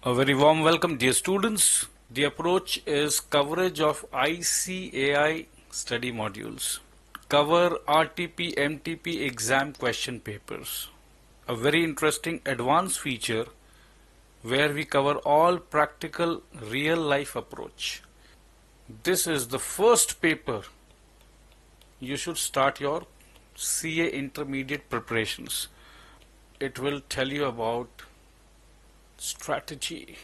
A very warm welcome, dear students. The approach is coverage of ICAI study modules. Cover RTP, MTP exam question papers. A very interesting advanced feature where we cover all practical real life approach. This is the first paper you should start your CA intermediate preparations. It will tell you about strategy.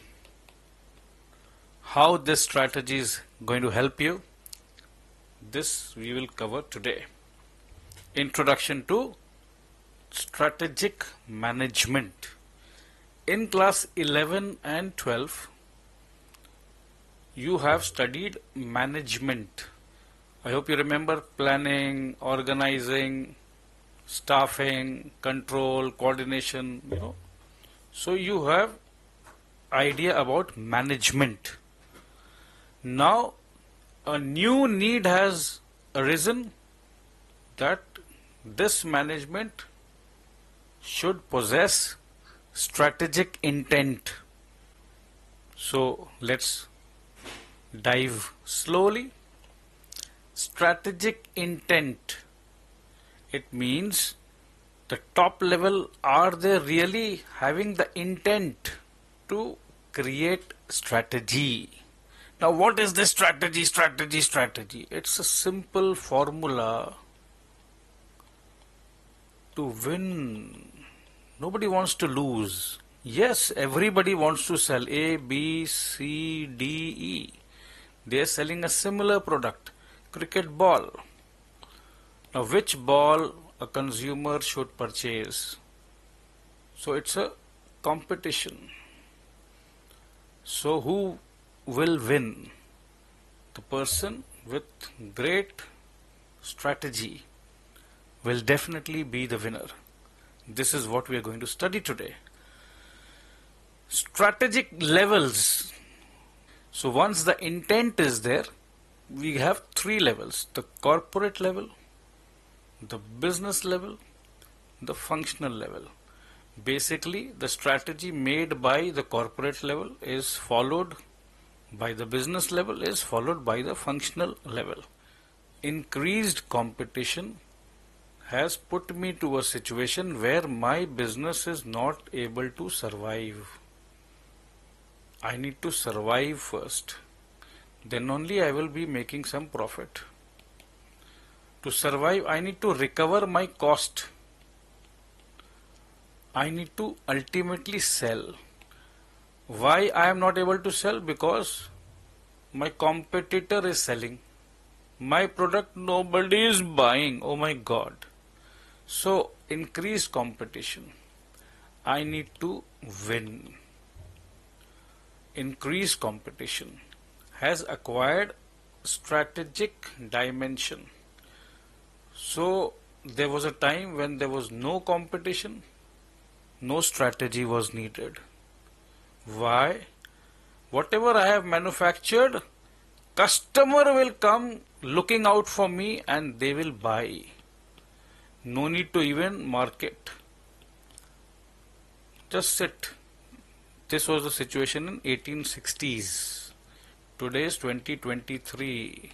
How this strategy is going to help you, this we will cover today. Introduction to strategic management. In class 11 and 12, you have studied management. I hope you remember planning, organizing, staffing, control, coordination, So you have idea about management. Now a new need has arisen that this management should possess strategic intent. So let's dive slowly. Strategic intent. It means the top level, are they really having the intent to create strategy? Now what is this strategy? It's a simple formula to win. Nobody wants to lose. Yes, everybody wants to sell A, B, C, D, E. They are selling a similar product, cricket ball. Now which ball a consumer should purchase? So it's a competition. So who will win? The person with great strategy will definitely be the winner. This is what we are going to study today. Strategic levels. So once the intent is there, we have three levels: the corporate level, the business level, the functional level. Basically, the strategy made by the corporate level is followed by the business level, is followed by the functional level. Increased competition has put me to a situation where my business is not able to survive. I need to survive first. Then only I will be making some profit. To survive, I need to recover my cost. I need to ultimately sell. Why I am not able to sell? Because my competitor is selling. My product nobody is buying. Oh my God. So increased competition. I need to win. Increased competition has acquired strategic dimension. So there was a time when there was no competition, no strategy was needed. Why? Whatever I have manufactured, customer will come looking out for me and they will buy. No need to even market. Just sit. This was the situation in 1860s. Today is 2023.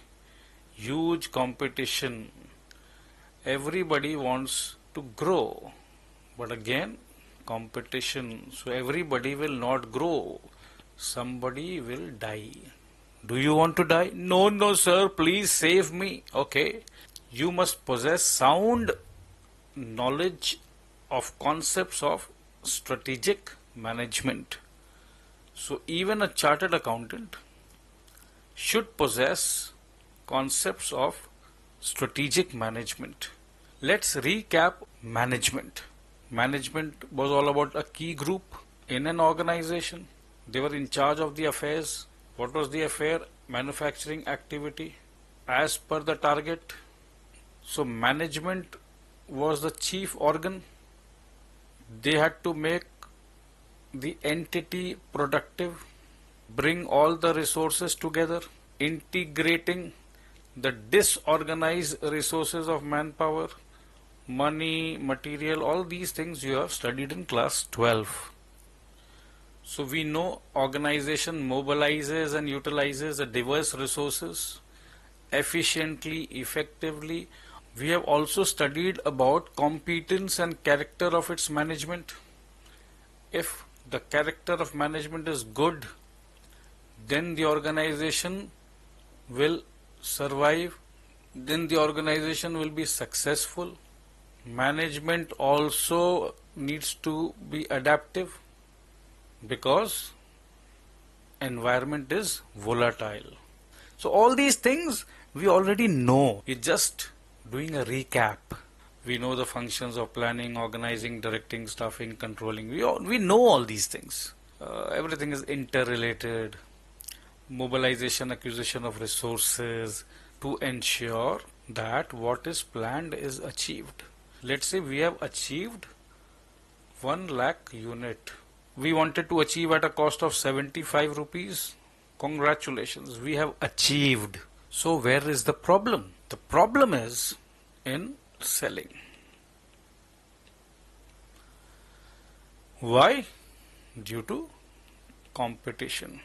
Huge competition. Everybody wants to grow. But again, competition. So everybody will not grow. Somebody will die. Do you want to die? No, sir. Please save me. Okay. You must possess sound knowledge of concepts of strategic management. So even a chartered accountant should possess concepts of strategic management. Let's recap management. Management was all about a key group in an organization. They were in charge of the affairs. What was the affair? Manufacturing activity as per the target. So management was the chief organ. They had to make the entity productive, bring all the resources together, integrating the disorganized resources of manpower, money, material, all these things you have studied in class 12. So we know organization mobilizes and utilizes the diverse resources efficiently, effectively. We have also studied about competence and character of its management. If the character of management is good, then the organization will survive, then the organization will be successful. Management also needs to be adaptive because environment is volatile. So all these things we already know. We're just doing a recap. We know the functions of planning, organizing, directing, staffing, controlling. We know all these things. Everything is interrelated. Mobilization, acquisition of resources to ensure that what is planned is achieved. Let's say we have achieved 1 lakh unit. We wanted to achieve at a cost of 75 rupees. Congratulations, we have achieved. So where is the problem? The problem is in selling. Why? Due to competition.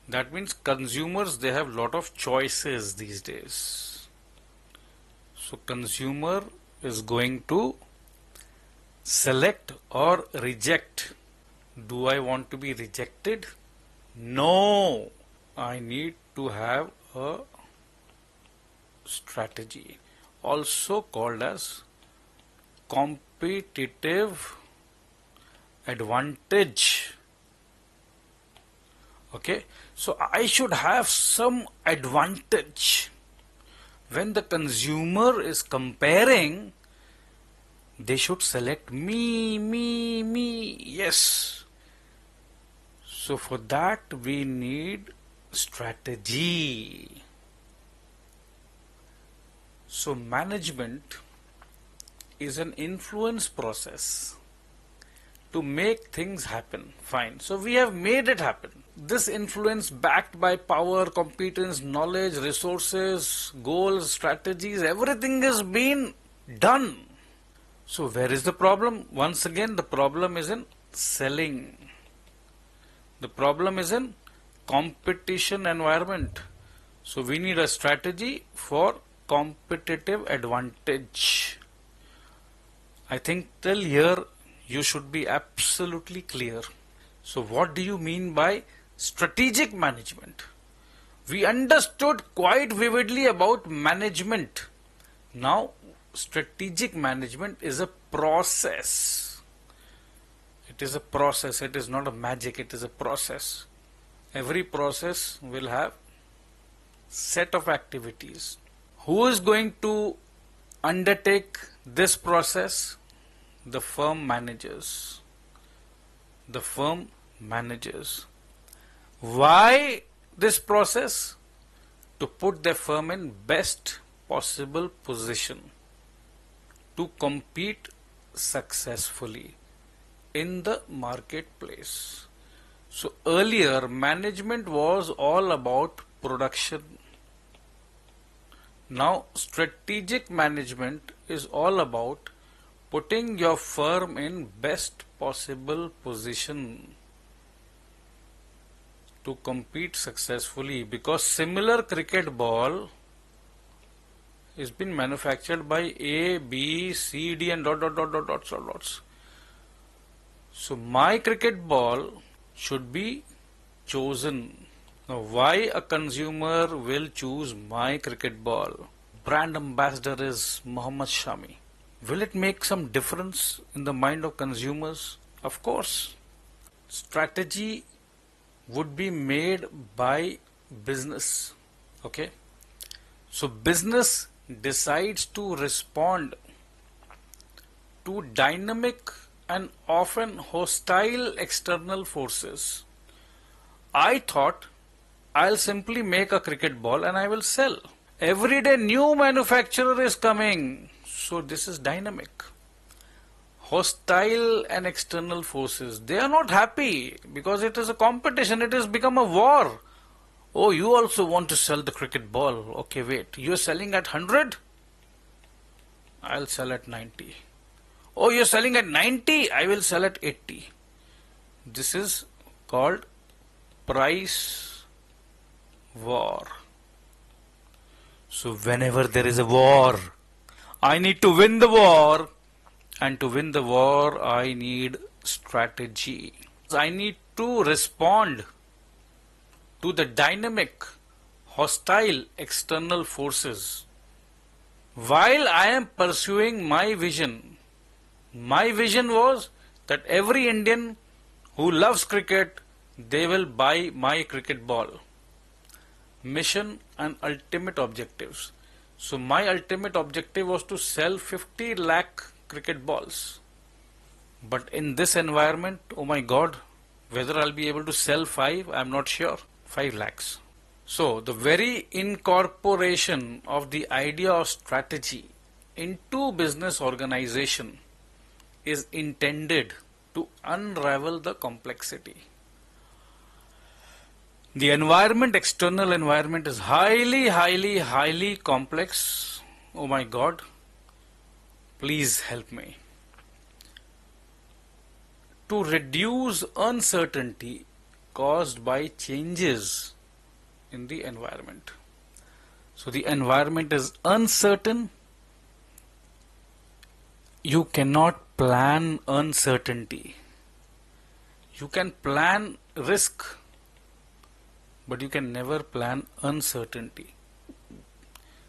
That means consumers, they have lot of choices these days. So consumer is going to select or reject. Do I want to be rejected? No, I need to have a strategy, also called as competitive advantage. Okay, so I should have some advantage. When the consumer is comparing, they should select me, yes. So for that we need strategy. So management is an influence process to make things happen. Fine. So we have made it happen. This influence backed by power, competence, knowledge, resources, goals, strategies, everything has been done. So where is the problem? Once again, the problem is in selling. The problem is in competition environment. So we need a strategy for competitive advantage. I think till here you should be absolutely clear. So what do you mean by strategic management? We understood quite vividly about management. Now strategic management is a process. It is a process. It is not a magic. It is a process. Every process will have set of activities. Who is going to undertake this process? The firm managers. The firm managers. Why this process? To put the firm in best possible position to compete successfully in the marketplace. So earlier management was all about production. Now strategic management is all about putting your firm in best possible position to compete successfully, because similar cricket ball is been manufactured by A, B, C, D and dots. So my cricket ball should be chosen. Now why a consumer will choose my cricket ball? Brand ambassador is Muhammad Shami. Will it make some difference in the mind of consumers? Of course. Strategy would be made by business. Okay. So business decides to respond to dynamic and often hostile external forces. I thought I'll simply make a cricket ball and I will sell. Every day new manufacturer is coming. So this is dynamic. Hostile and external forces. They are not happy because it is a competition. It has become a war. Oh, you also want to sell the cricket ball. Okay, wait. You're selling at 100? I'll sell at 90. Oh, you're selling at 90? I will sell at 80. This is called price war. So whenever there is a war, I need to win the war, and to win the war I need strategy. I need to respond to the dynamic, hostile external forces. While I am pursuing my vision was that every Indian who loves cricket, they will buy my cricket ball. Mission and ultimate objectives. So my ultimate objective was to sell 50 lakh cricket balls. But in this environment, oh my God, whether I'll be able to sell 5, I'm not sure. 5 lakhs. So the very incorporation of the idea of strategy into business organization is intended to unravel the complexity. The environment, external environment, is highly complex. Oh my God, please help me. To reduce uncertainty caused by changes in the environment. So the environment is uncertain. You cannot plan uncertainty. You can plan risk, but you can never plan uncertainty.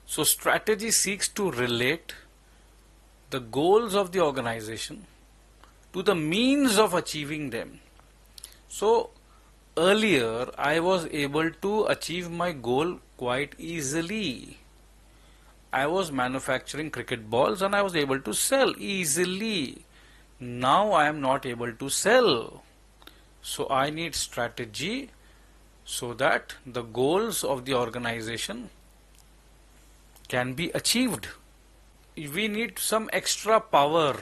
So strategy seeks to relate the goals of the organization to the means of achieving them. So earlier I was able to achieve my goal quite easily. I was manufacturing cricket balls and I was able to sell easily. Now I am not able to sell. So I need strategy so that the goals of the organization can be achieved. We need some extra power.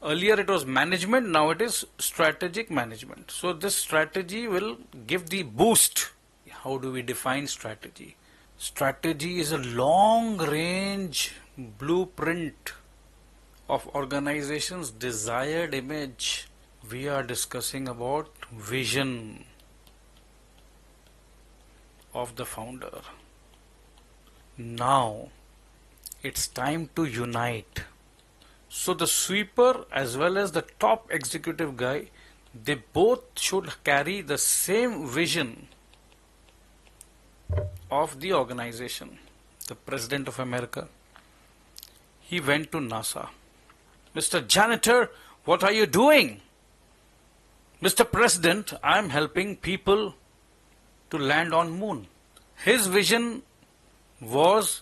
Earlier it was management, now it is strategic management. So this strategy will give the boost. How do we define strategy? Strategy is a long range blueprint of organization's desired image. We are discussing about vision of the founder. Now it's time to unite. So the sweeper as well as the top executive guy, they both should carry the same vision of the organization. The President of America, he went to NASA. Mr. Janitor, what are you doing? Mr. President, I am helping people to land on moon. His vision was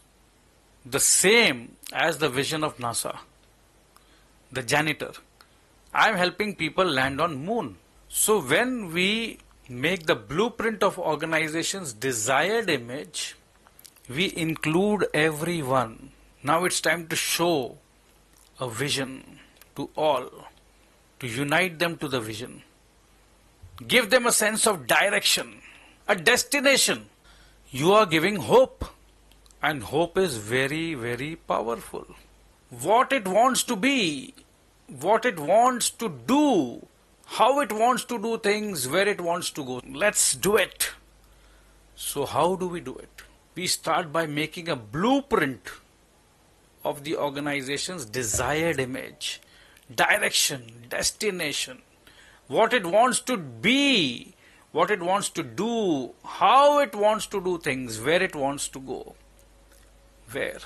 the same as the vision of NASA. The janitor, I am helping people land on moon. So when we make the blueprint of organization's desired image, we include everyone. Now it's time to show a vision to all, to unite them to the vision. Give them a sense of direction, a destination. You are giving hope, and hope is very powerful. What it wants to be, what it wants to do, how it wants to do things, where it wants to go. Let's do it. So how do we do it? We start by making a blueprint of the organization's desired image, direction, destination, what it wants to be, what it wants to do, how it wants to do things, where it wants to go. Where?